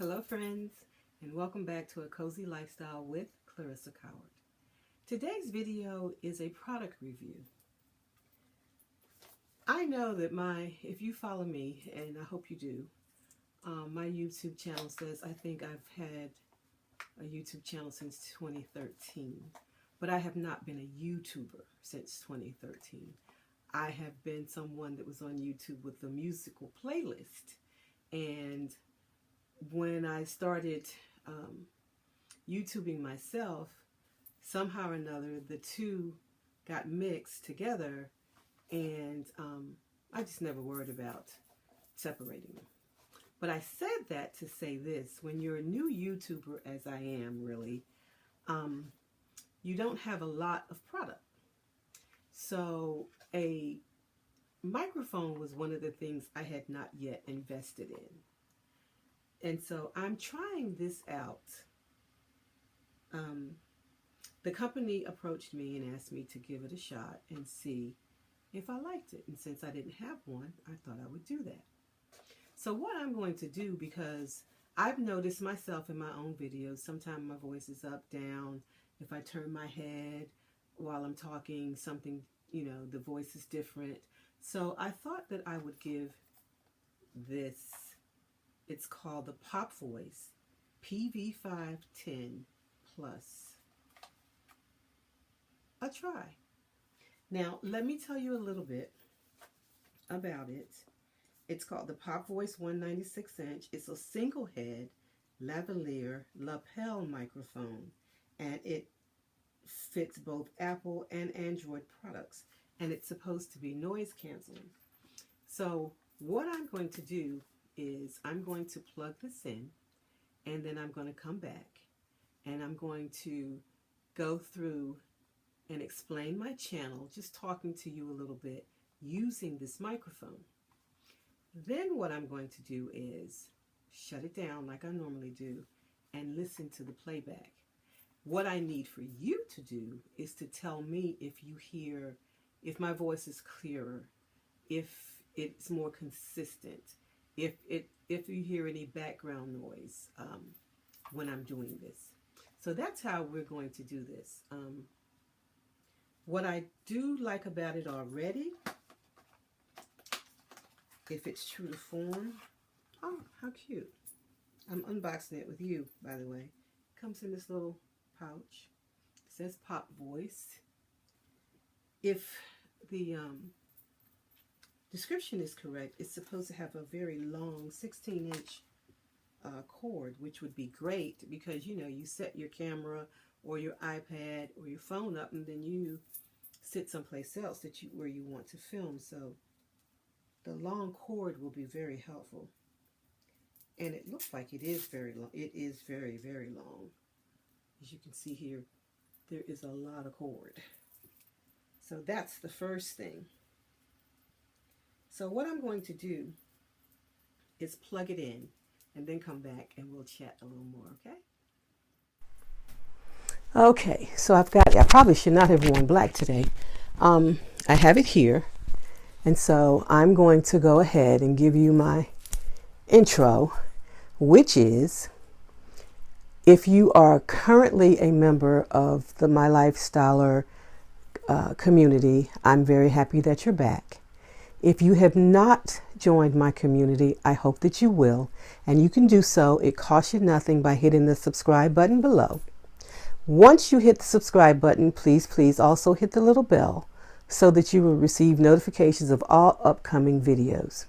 Hello friends, and welcome back to A Cozy Lifestyle with Clarissa Coward. Today's video is a product review. I know that if you follow me, and I hope you do, my YouTube channel says I think I've had a YouTube channel since 2013, but I have not been a YouTuber since 2013. I have been someone that was on YouTube with a musical playlist, and when I started YouTubing myself, somehow or another the two got mixed together, and I just never worried about separating them. But I said that to say this: when you're a new YouTuber, as I am really, you don't have a lot of product. So a microphone was one of the things I had not yet invested in. And so I'm trying this out. The company approached me and asked me to give it a shot and see if I liked it. And since I didn't have one, I thought I would do that. So what I'm going to do, because I've noticed myself in my own videos, sometimes my voice is up, down. If I turn my head while I'm talking, something, the voice is different. So I thought that I would give this, it's called the Pop Voice PV510 Plus, a try. Now, let me tell you a little bit about it. It's called the Pop Voice 196-inch. It's a single head lavalier lapel microphone, and it fits both Apple and Android products, and it's supposed to be noise canceling. So what I'm going to do is I'm going to plug this in, and then I'm going to come back and I'm going to go through and explain my channel, just talking to you a little bit using this microphone. Then what I'm going to do is shut it down like I normally do and listen to the playback. What I need for you to do is to tell me if you hear, if my voice is clearer, if it's more consistent, if you hear any background noise when I'm doing this. So that's how we're going to do this. What I do like about it already, if it's true to form, oh, how cute. I'm unboxing it with you, by the way. It comes in this little pouch. It says Pop Voice. If the description is correct, it's supposed to have a very long 16-inch cord, which would be great because, you set your camera or your iPad or your phone up, and then you sit someplace else where you want to film. So the long cord will be very helpful. And it looks like it is very long. It is very, very long. As you can see here, there is a lot of cord. So that's the first thing. So what I'm going to do is plug it in and then come back and we'll chat a little more, okay? Okay, so I probably should not have worn black today. I have it here, and so I'm going to go ahead and give you my intro, which is, if you are currently a member of the My Lifestyler community, I'm very happy that you're back. If you have not joined my community, I hope that you will, and you can do so. It costs you nothing by hitting the subscribe button below. Once you hit the subscribe button, please also hit the little bell so that you will receive notifications of all upcoming videos.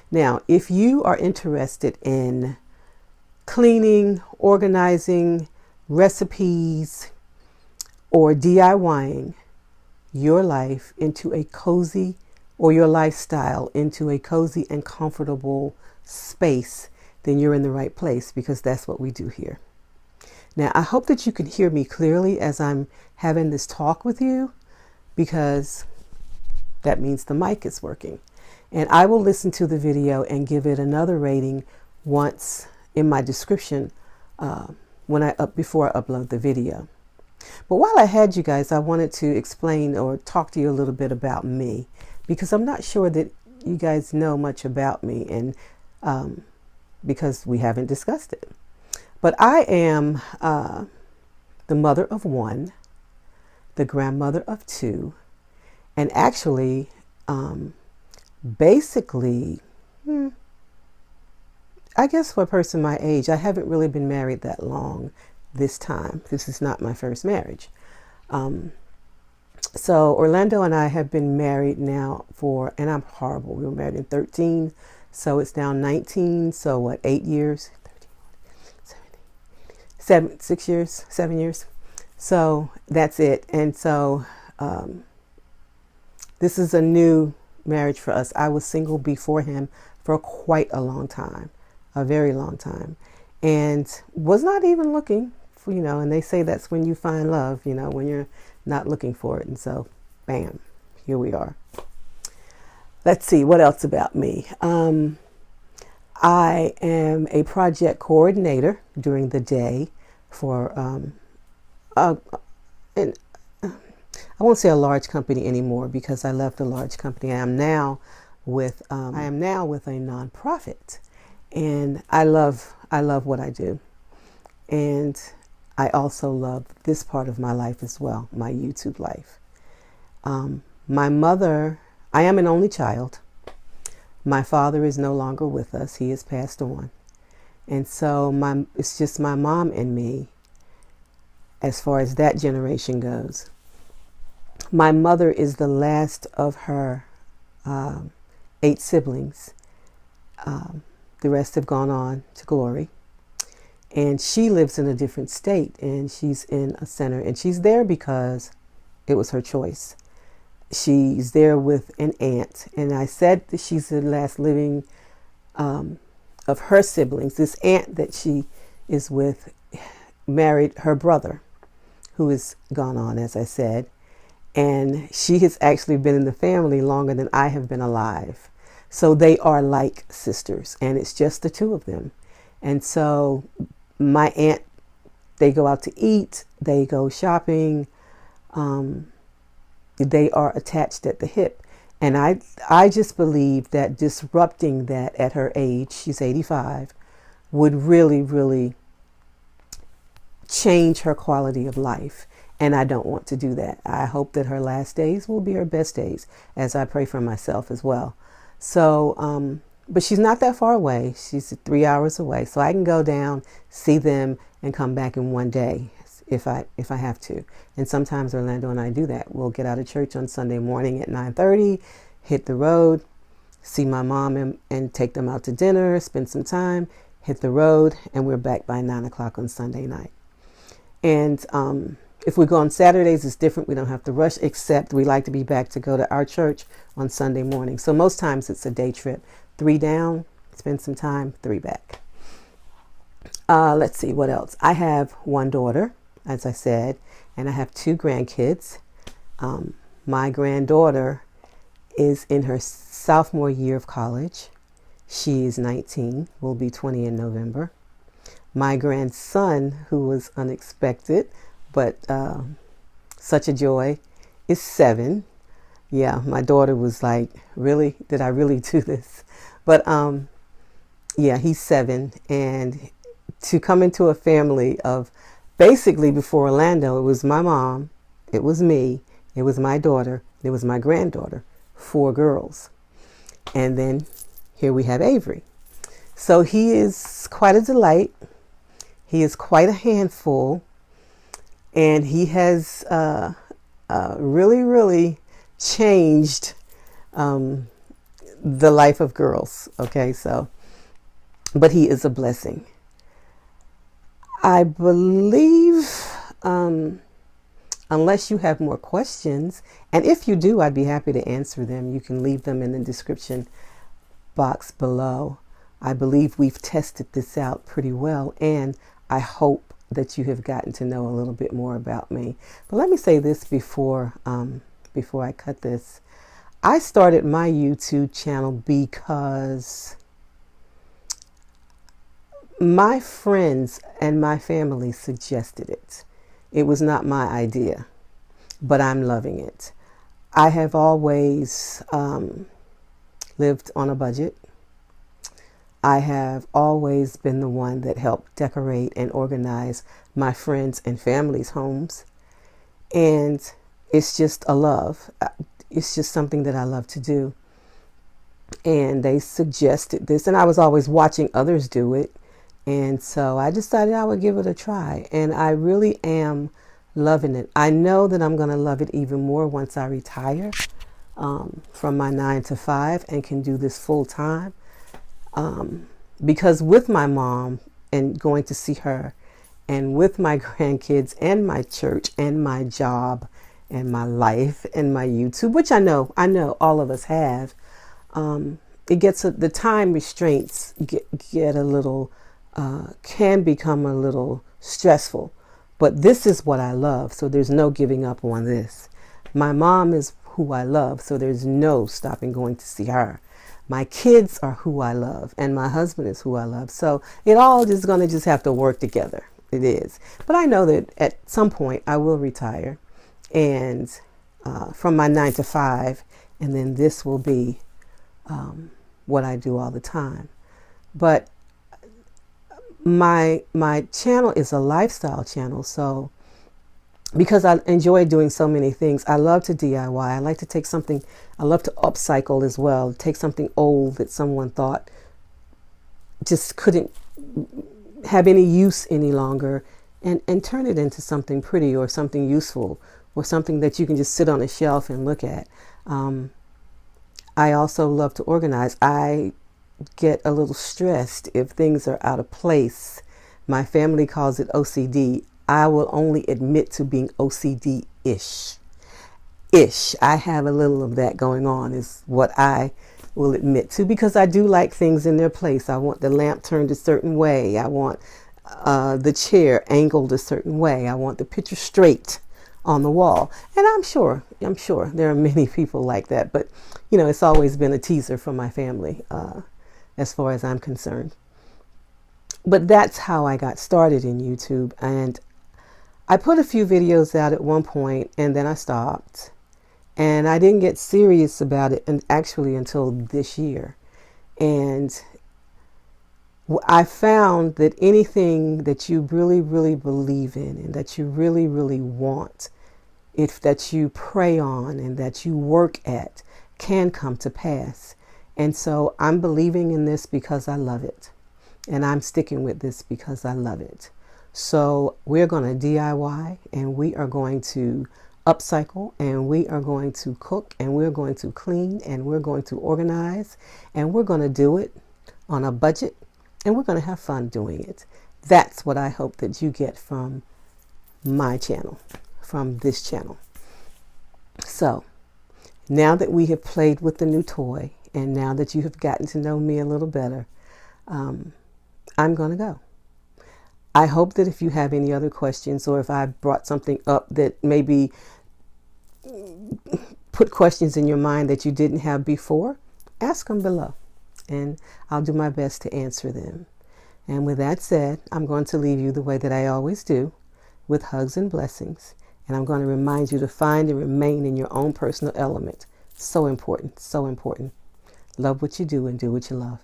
Now, if you are interested in cleaning, organizing, recipes, or DIYing your life into a cozy, or your lifestyle into a cozy and comfortable space, then you're in the right place, because that's what we do here. Now, I hope that you can hear me clearly as I'm having this talk with you, because that means the mic is working. And I will listen to the video and give it another rating once in my description before I upload the video. But while I had you guys, I wanted to explain or talk to you a little bit about me, because I'm not sure that you guys know much about me. And because we haven't discussed it. But I am the mother of one, the grandmother of two, and actually, basically, I guess for a person my age, I haven't really been married that long this time. This is not my first marriage. So Orlando and I have been married now and I'm horrible, we were married in 13, so it's now 19, so what, 8 years? 6 years, 7 years. So that's it. And so this is a new marriage for us. I was single before him for quite a long time, a very long time, and was not even looking for, and they say that's when you find love, when you're not looking for it. And so, bam, here we are. Let's see, what else about me? I am a project coordinator during the day for, and I won't say a large company anymore because I left a large company. I am now with a nonprofit, and I love what I do, and I also love this part of my life as well, my YouTube life. My mother, I am an only child. My father is no longer with us. He has passed on. And so it's just my mom and me as far as that generation goes. My mother is the last of her 8 siblings. The rest have gone on to glory. And she lives in a different state, and she's in a center, and she's there because it was her choice. She's there with an aunt, and I said that she's the last living of her siblings. This aunt that she is with married her brother, who is gone on, as I said, and she has actually been in the family longer than I have been alive. So they are like sisters, and it's just the two of them. And so my aunt, they go out to eat, they go shopping, they are attached at the hip. And I just believe that disrupting that at her age, she's 85, would really, really change her quality of life. And I don't want to do that. I hope that her last days will be her best days, as I pray for myself as well. So, but she's not that far away. She's 3 hours away. So I can go down, see them, and come back in one day if I have to. And sometimes Orlando and I do that. We'll get out of church on Sunday morning at 9:30, hit the road, see my mom and take them out to dinner, spend some time, hit the road, and we're back by 9 o'clock on Sunday night. And if we go on Saturdays, it's different. We don't have to rush, except we like to be back to go to our church on Sunday morning. So most times it's a day trip. 3 down, spend some time, 3 back. Let's see, what else? I have 1 daughter, as I said, and I have 2 grandkids. My granddaughter is in her sophomore year of college. She is 19, will be 20 in November. My grandson, who was unexpected, but such a joy, is 7. Yeah, my daughter was like, really? Did I really do this? But yeah, he's 7. And to come into a family of, basically before Orlando, it was my mom, it was me, it was my daughter, it was my granddaughter, 4 girls. And then here we have Avery. So he is quite a delight. He is quite a handful. And he has really, really changed the life of girls. Okay, so, but he is a blessing. I believe, unless you have more questions, and if you do, I'd be happy to answer them. You can leave them in the description box below. I believe we've tested this out pretty well, and I hope that you have gotten to know a little bit more about me. But let me say this before I cut this. I started my YouTube channel because my friends and my family suggested it. It was not my idea, but I'm loving it. I have always lived on a budget. I have always been the one that helped decorate and organize my friends' and family's homes. And it's just a love. It's just something that I love to do. And they suggested this, and I was always watching others do it. And so I decided I would give it a try. And I really am loving it. I know that I'm going to love it even more once I retire from my 9 to 5 and can do this full time. Because with my mom and going to see her, and with my grandkids and my church and my job and my life and my YouTube, which I know all of us have, it gets the time restraints get a little can become a little stressful. But this is what I love, so there's no giving up on this. My mom is who I love, so there's no stopping going to see her. My kids are who I love, and my husband is who I love. So it all is going to just have to work together. It is. But I know that at some point I will retire and from my 9 to 5, and then this will be what I do all the time. But my channel is a lifestyle channel, so because I enjoy doing so many things, I love to DIY. I like to take something, I love to upcycle as well. Take something old that someone thought just couldn't have any use any longer and turn it into something pretty or something useful or something that you can just sit on a shelf and look at. I also love to organize. I get a little stressed if things are out of place. My family calls it OCD. I will only admit to being OCD-ish. I have a little of that going on is what I will admit to, because I do like things in their place. I want the lamp turned a certain way. I want the chair angled a certain way. I want the picture straight on the wall. And I'm sure there are many people like that, but it's always been a teaser for my family as far as I'm concerned. But that's how I got started in YouTube, and I put a few videos out at one point and then I stopped, and I didn't get serious about it actually until this year. And I found that anything that you really, really believe in and that you really, really want, that you pray on and that you work at, can come to pass. And so I'm believing in this because I love it. And I'm sticking with this because I love it. So we're going to DIY, and we are going to upcycle, and we are going to cook, and we're going to clean, and we're going to organize, and we're going to do it on a budget, and we're going to have fun doing it. That's what I hope that you get from my channel, from this channel. So now that we have played with the new toy, and now that you have gotten to know me a little better, I'm going to go. I hope that if you have any other questions, or if I brought something up that maybe put questions in your mind that you didn't have before, ask them below, and I'll do my best to answer them. And with that said, I'm going to leave you the way that I always do, with hugs and blessings. And I'm going to remind you to find and remain in your own personal element. So important, so important. Love what you do and do what you love.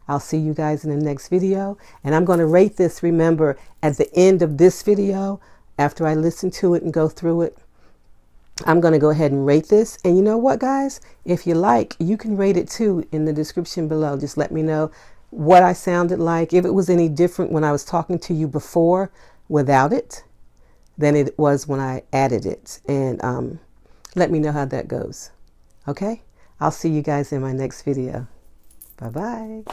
I'll see you guys in the next video, and I'm going to rate this. Remember, at the end of this video, after I listen to it and go through it, I'm going to go ahead and rate this. And you know what, guys? If you like, you can rate it too in the description below. Just let me know what I sounded like. If it was any different when I was talking to you before without it than it was when I added it. And let me know how that goes. Okay? I'll see you guys in my next video. Bye-bye.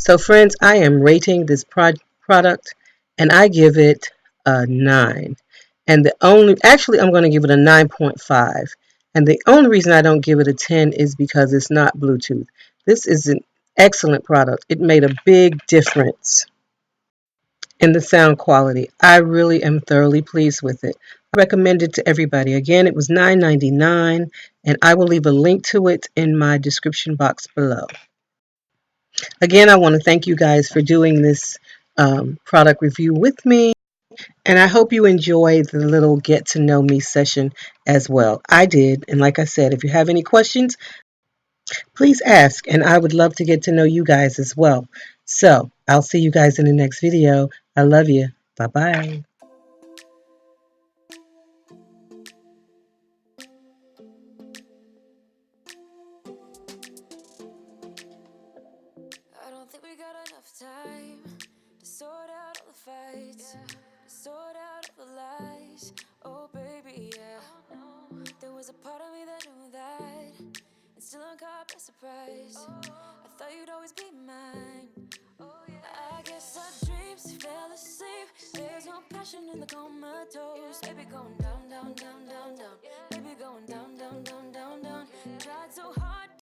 So friends, I am rating this product, and I give it a 9. And actually I'm going to give it a 9.5. And the only reason I don't give it a 10 is because it's not Bluetooth. This is an excellent product. It made a big difference in the sound quality. I really am thoroughly pleased with it. I recommend it to everybody. Again, it was $9.99, and I will leave a link to it in my description box below. Again, I want to thank you guys for doing this product review with me, and I hope you enjoyed the little get to know me session as well. I did, and like I said, if you have any questions, please ask, and I would love to get to know you guys as well. So I'll see you guys in the next video. I love you. Bye bye. I don't think we got enough time to sort out all the fights, to sort out all the lies. Oh, baby, yeah. There was a part of me that knew that, and still I'm caught by surprise. I thought you'd always be mine. I guess our dreams fell asleep. There's no passion in the comatose. Baby, going down, down, down, down, down.